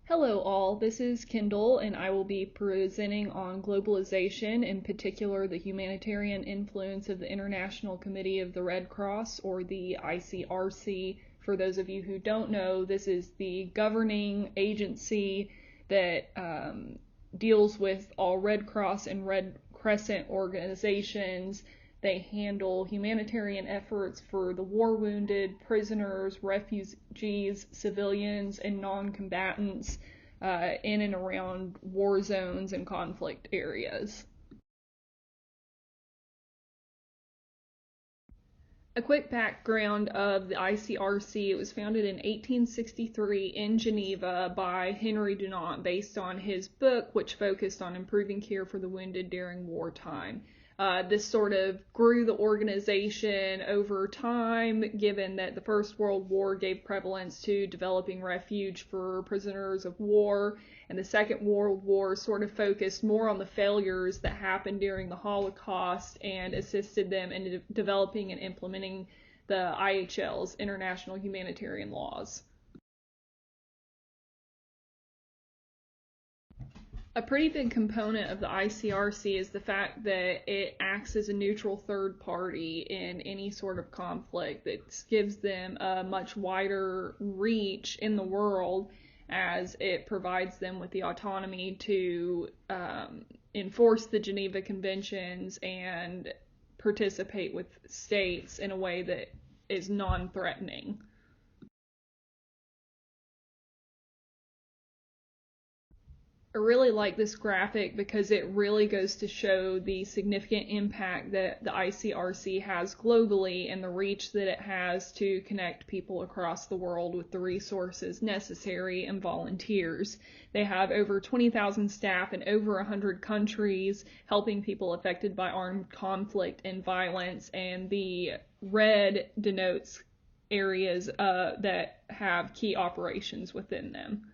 Hello all, this is Kendall and I will be presenting on globalization, in particular the humanitarian influence of the International Committee of the Red Cross, or the ICRC. For those of you who don't know, this is the governing agency that deals with all Red Cross and Red Crescent organizations. They handle humanitarian efforts for the war wounded, prisoners, refugees, civilians, and non-combatants in and around war zones and conflict areas. A quick background of the ICRC: it was founded in 1863 in Geneva by Henry Dunant based on his book, which focused on improving care for the wounded during wartime. This sort of grew the organization over time, given that the First World War gave prevalence to developing refuge for prisoners of war, and the Second World War sort of focused more on the failures that happened during the Holocaust and assisted them in developing and implementing the IHL's international humanitarian laws. A pretty big component of the ICRC is the fact that it acts as a neutral third party in any sort of conflict. That gives them a much wider reach in the world, as it provides them with the autonomy to enforce the Geneva Conventions and participate with states in a way that is non-threatening. I really like this graphic because it really goes to show the significant impact that the ICRC has globally and the reach that it has to connect people across the world with the resources necessary and volunteers. They have over 20,000 staff in over 100 countries, helping people affected by armed conflict and violence, and the red denotes areas that have key operations within them.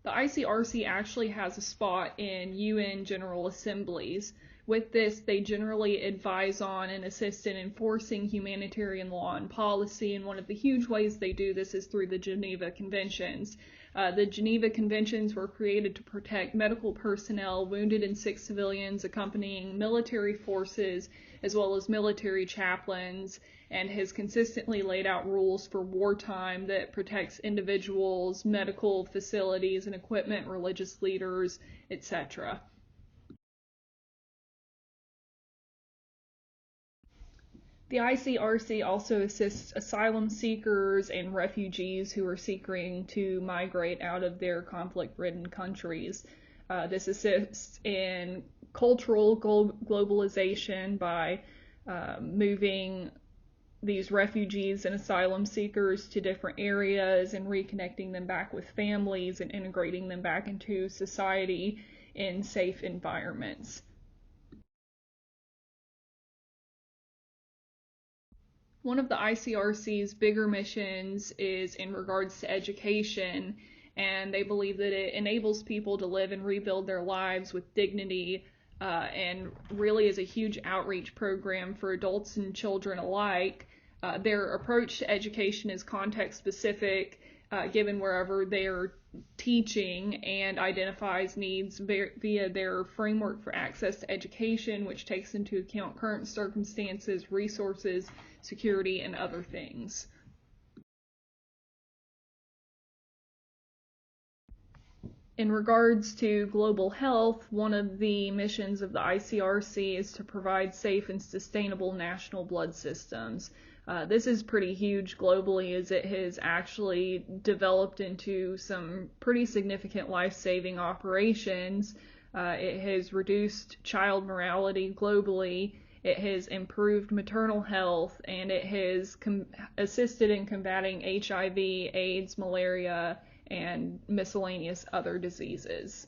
The ICRC actually has a spot in UN General Assemblies. With this, they generally advise on and assist in enforcing humanitarian law and policy, and one of the huge ways they do this is through the Geneva Conventions. The Geneva Conventions were created to protect medical personnel, wounded and sick civilians accompanying military forces, as well as military chaplains, and has consistently laid out rules for wartime that protects individuals, medical facilities and equipment, religious leaders, etc. The ICRC also assists asylum seekers and refugees who are seeking to migrate out of their conflict-ridden countries. This assists in cultural globalization by moving these refugees and asylum seekers to different areas and reconnecting them back with families and integrating them back into society in safe environments. One of the ICRC's bigger missions is in regards to education, and they believe that it enables people to live and rebuild their lives with dignity, and really is a huge outreach program for adults and children alike. Their approach to education is context specific, given wherever they are teaching, and identifies needs via their framework for access to education, which takes into account current circumstances, resources, security, and other things. In regards to global health, one of the missions of the ICRC is to provide safe and sustainable national blood systems. This is pretty huge globally, as it has actually developed into some pretty significant life-saving operations. It has reduced child mortality globally, it has improved maternal health, and it has assisted in combating HIV, AIDS, malaria, and miscellaneous other diseases.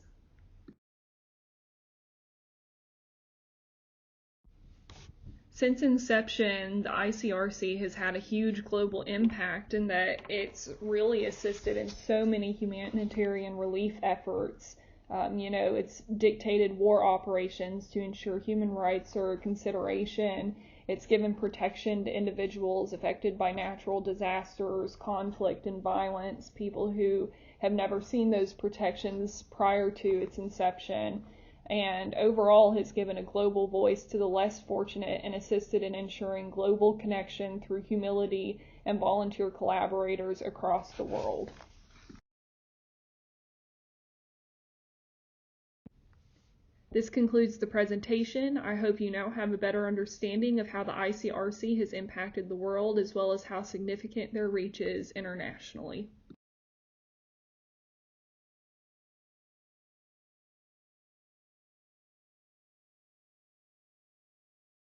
Since inception, the ICRC has had a huge global impact in that it's really assisted in so many humanitarian relief efforts It's dictated war operations to ensure human rights are a consideration. It's given protection to individuals affected by natural disasters, conflict, and violence, people who have never seen those protections prior to its inception, and overall has given a global voice to the less fortunate and assisted in ensuring global connection through humility and volunteer collaborators across the world. This concludes the presentation. I hope you now have a better understanding of how the ICRC has impacted the world, as well as how significant their reach is internationally.